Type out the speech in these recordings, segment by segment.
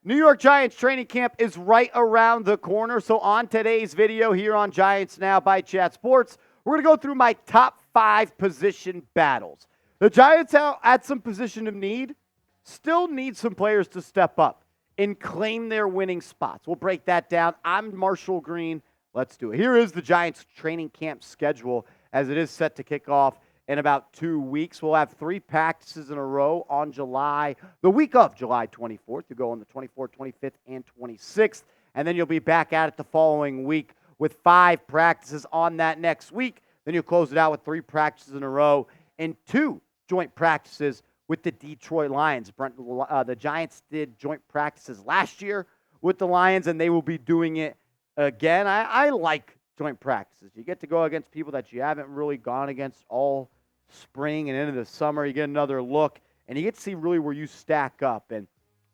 New York Giants training camp is right around the corner. So on today's video here on Giants Now by Chat Sports, we're going to go through my top 5 position battles. The Giants are at some position of need, still need some players to step up and claim their winning spots. We'll break that down. I'm Marshall Green. Let's do it. Here is the Giants training camp schedule as it is set to kick off in about 2 weeks. We'll have 3 practices in a row on the week of July 24th. You go on the 24th, 25th, and 26th. And then you'll be back at it the following week with 5 practices on that next week. Then you'll close it out with 3 practices in a row and 2 joint practices with the Detroit Lions. The Giants did joint practices last year with the Lions, and they will be doing it again. I like joint practices. You get to go against people that you haven't really gone against all spring and into the summer. You get another look, and you get to see really where you stack up. And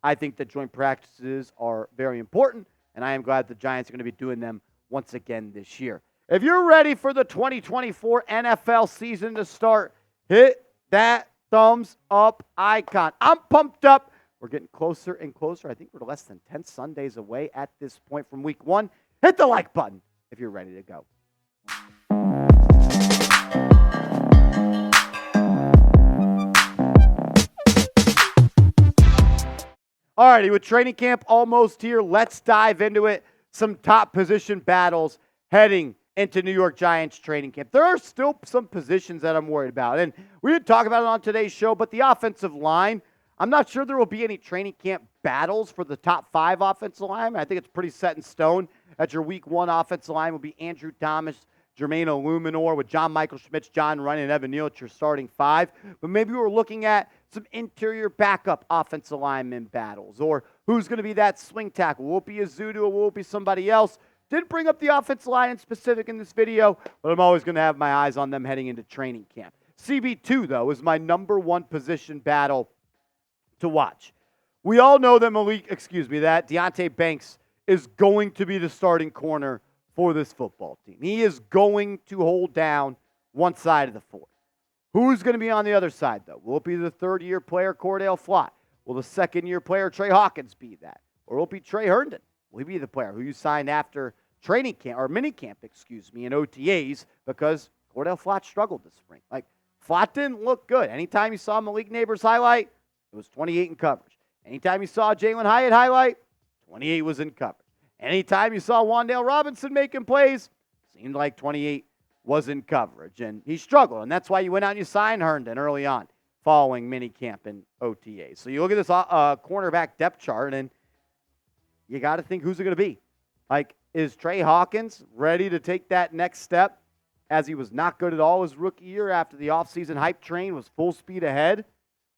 I think that joint practices are very important, and I am glad the Giants are going to be doing them once again this year. If you're ready for the 2024 NFL season to start, hit that thumbs up icon. I'm pumped up. We're getting closer and closer. I think we're less than 10 Sundays away at this point from week 1. Hit the like button if you're ready to go. Alrighty, with training camp almost here, let's dive into it. Some top position battles heading into New York Giants training camp. There are still some positions that I'm worried about, and we didn't talk about it on today's show, but the offensive line, I'm not sure there will be any training camp battles for the top 5 offensive linemen. I think it's pretty set in stone that your week 1 offensive line will be Andrew Thomas, Jermaine Illuminor, with John Michael Schmitz, John Runyan, and Evan Neal at your starting 5. But maybe we're looking at some interior backup offensive lineman battles, or who's going to be that swing tackle. Will it be Azudu or will it be somebody else? Didn't bring up the offensive line in specific in this video, but I'm always going to have my eyes on them heading into training camp. CB2, though, is my number 1 position battle to watch. We all know that that Deonte Banks is going to be the starting corner for this football team. He is going to hold down one side of the fort. Who's going to be on the other side, though? Will it be the third-year player, Cor'Dale Flott? Will the second-year player, Tre Hawkins, be that? Or will it be Tre Herndon? Will he be the player who you signed after training camp, or mini camp, in OTAs, because Cor'Dale Flott struggled this spring. Flott didn't look good. Anytime you saw Malik Neighbors highlight, it was 28 in coverage. Anytime you saw Jalen Hyatt highlight, 28 was in coverage. Anytime you saw Wan'Dale Robinson making plays, seemed like 28 was in coverage. And he struggled, and that's why you went out and you signed Herndon early on following minicamp and OTA. So you look at this cornerback depth chart, and you got to think who's it going to be. Is Tre Hawkins ready to take that next step, as he was not good at all his rookie year after the offseason hype train was full speed ahead?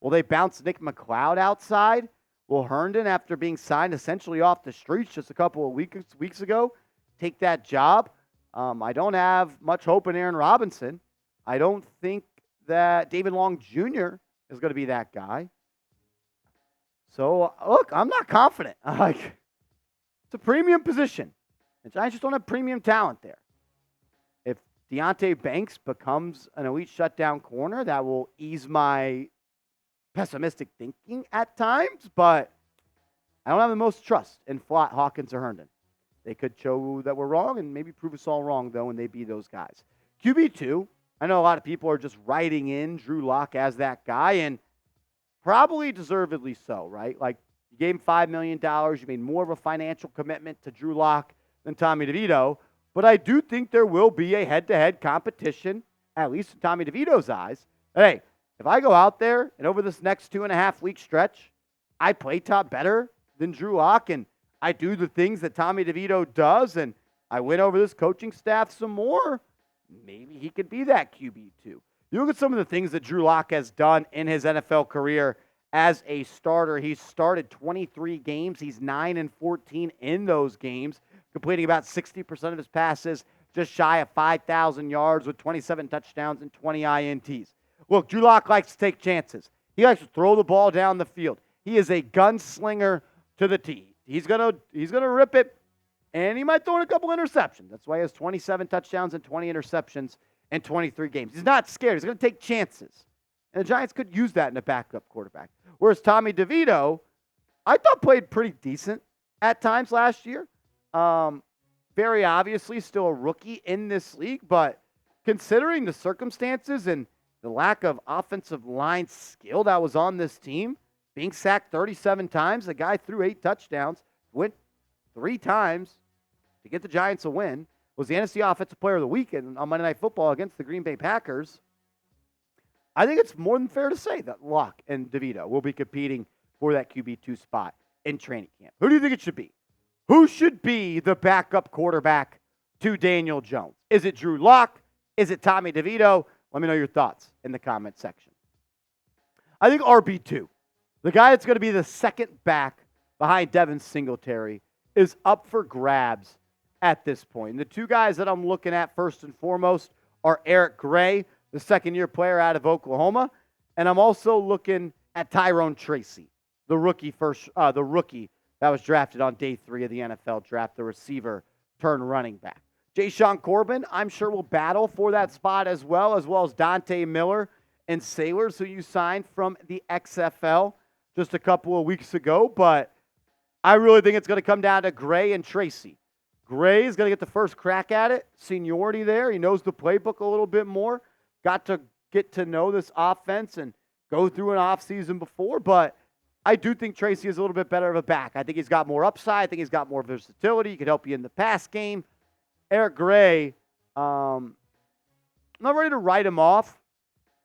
Will they bounce Nick McLeod outside? Will Herndon, after being signed essentially off the streets just a couple of weeks ago, take that job? I don't have much hope in Aaron Robinson. I don't think that David Long Jr. is going to be that guy. So, look, I'm not confident. It's a premium position. The Giants just don't have premium talent there. If Deonte Banks becomes an elite shutdown corner, that will ease my pessimistic thinking at times, but I don't have the most trust in Flott, Hawkins, or Herndon. They could show that we're wrong and maybe prove us all wrong, though, when they be those guys. QB2, I know a lot of people are just writing in Drew Lock as that guy, and probably deservedly so, right? You gave him $5 million. You made more of a financial commitment to Drew Lock than Tommy DeVito, but I do think there will be a head-to-head competition, at least in Tommy DeVito's eyes. Hey, if I go out there and over this next 2.5-week stretch, I play top better than Drew Lock, and I do the things that Tommy DeVito does, and I win over this coaching staff some more, maybe he could be that QB2. You look at some of the things that Drew Lock has done in his NFL career as a starter. He's started 23 games. He's 9-14 in those games, completing about 60% of his passes, just shy of 5,000 yards with 27 touchdowns and 20 INTs. Look, Drew Lock likes to take chances. He likes to throw the ball down the field. He is a gunslinger to the tee. He's gonna rip it, and he might throw in a couple interceptions. That's why he has 27 touchdowns and 20 interceptions in 23 games. He's not scared. He's going to take chances. And the Giants could use that in a backup quarterback. Whereas Tommy DeVito, I thought played pretty decent at times last year. Very obviously still a rookie in this league, but considering the circumstances and the lack of offensive line skill that was on this team, being sacked 37 times, the guy threw 8 touchdowns, went 3 times to get the Giants a win, was the NFC Offensive Player of the Week on Monday Night Football against the Green Bay Packers. I think it's more than fair to say that Locke and Devito will be competing for that QB2 spot in training camp. Who do you think it should be? Who should be the backup quarterback to Daniel Jones? Is it Drew Lock? Is it Tommy DeVito? Let me know your thoughts in the comment section. I think RB2, the guy that's going to be the second back behind Devin Singletary, is up for grabs at this point. And the two guys that I'm looking at first and foremost are Eric Gray, the second-year player out of Oklahoma, and I'm also looking at Tyrone Tracy, the rookie that was drafted on day 3 of the NFL draft, the receiver turned running back. Ja'Shawn Corbin, I'm sure, will battle for that spot as well as Dante Miller and Sailors, who you signed from the XFL just a couple of weeks ago. But I really think it's going to come down to Gray and Tracy. Gray is going to get the first crack at it. Seniority there. He knows the playbook a little bit more. Got to get to know this offense and go through an offseason before. But I do think Tracy is a little bit better of a back. I think he's got more upside. I think he's got more versatility. He could help you in the pass game. Eric Gray, I'm not ready to write him off,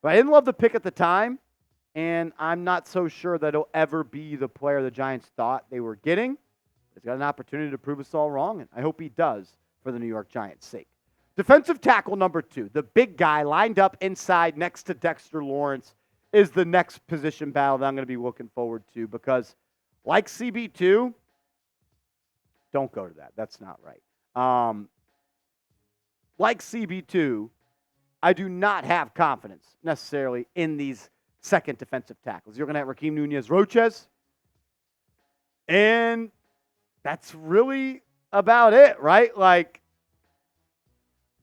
but I didn't love the pick at the time, and I'm not so sure that he'll ever be the player the Giants thought they were getting. He's got an opportunity to prove us all wrong, and I hope he does for the New York Giants' sake. Defensive tackle number 2, the big guy lined up inside next to Dexter Lawrence, is the next position battle that I'm going to be looking forward to because, like CB2, don't go to that. That's not right. Like CB2, I do not have confidence necessarily in these second defensive tackles. You're going to have Rakeem Nunez-Roches, and that's really about it, right? Like,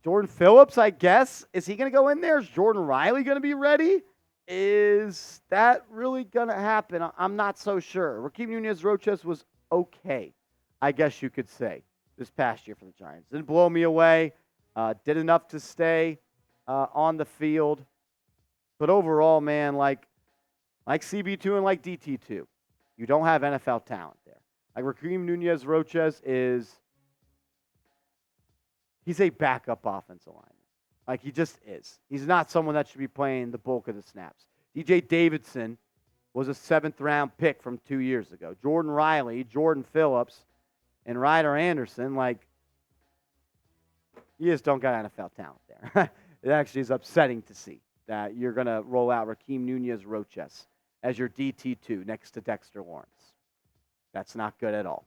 Jordan Phillips, I guess. Is he going to go in there? Is Jordan Riley going to be ready? Is that really going to happen? I'm not so sure. Rakeem Nunez-Roches was okay, I guess you could say, this past year for the Giants. Didn't blow me away. Did enough to stay on the field. But overall, man, like CB2 and like DT2, you don't have NFL talent there. Like Rakeem Nunez-Roches he's a backup offensive lineman. Like, he just is. He's not someone that should be playing the bulk of the snaps. DJ Davidson was a 7th-round pick from 2 years ago. Jordan Riley, Jordan Phillips, and Ryder Anderson, like, you just don't got NFL talent there. It actually is upsetting to see that you're going to roll out Rakeem Nunez-Roches as your DT2 next to Dexter Lawrence. That's not good at all.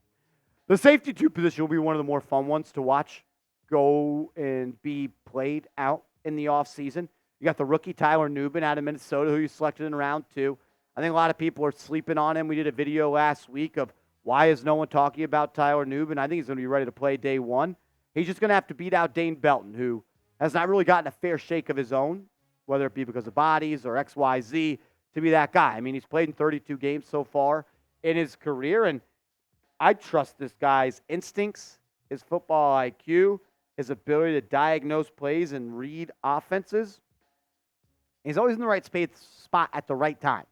The safety 2 position will be one of the more fun ones to watch go and be played out in the offseason. You got the rookie Tyler Nubin out of Minnesota, who you selected in round 2. I think a lot of people are sleeping on him. We did a video last week of why is no one talking about Tyler Nubin. I think he's going to be ready to play day 1. He's just going to have to beat out Dane Belton, who has not really gotten a fair shake of his own, whether it be because of bodies or XYZ, to be that guy. I mean, he's played in 32 games so far in his career, and I trust this guy's instincts, his football IQ, his ability to diagnose plays and read offenses. He's always in the right spot at the right time.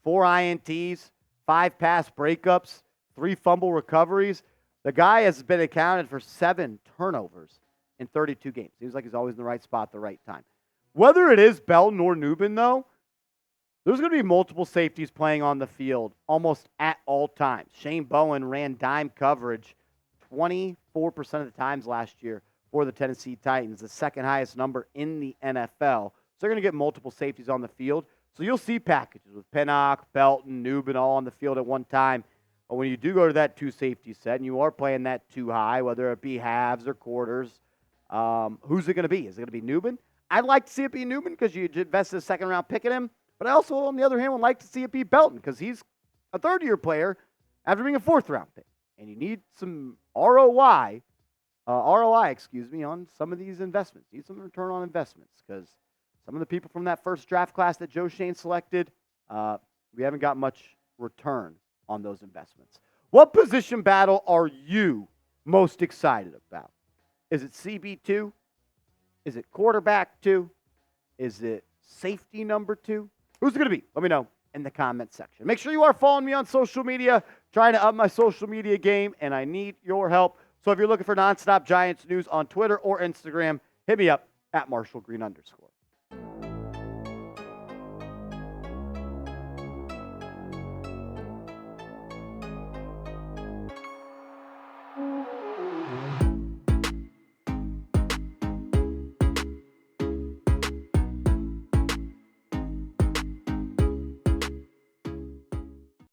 4 INTs, 5 pass breakups, 3 fumble recoveries. The guy has been accounted for 7 turnovers in 32 games. Seems like he's always in the right spot at the right time. Whether it is Belton or Nubin, though, there's going to be multiple safeties playing on the field almost at all times. Shane Bowen ran dime coverage 24% of the times last year for the Tennessee Titans, the second highest number in the NFL. So they're going to get multiple safeties on the field. So you'll see packages with Pinnock, Belton, Nubin all on the field at one time. But when you do go to that 2 safety set and you are playing that 2 high, whether it be halves or quarters, who's it going to be? Is it going to be Nubin? I'd like to see it be Nubin because you invested a second-round pick in him. But I also, on the other hand, would like to see it be Belton because he's a third-year player after being a 4th-round pick. And you need some ROI, on some of these investments. You need some return on investments because some of the people from that first draft class that Joe Shane selected, we haven't got much return on those investments. What position battle are you most excited about? Is it CB2? Is it quarterback 2? Is it safety number 2? Who's it going to be? Let me know in the comment section. Make sure you are following me on social media, trying to up my social media game, and I need your help. So if you're looking for nonstop Giants news on Twitter or Instagram, hit me up at @MarshallGreen_.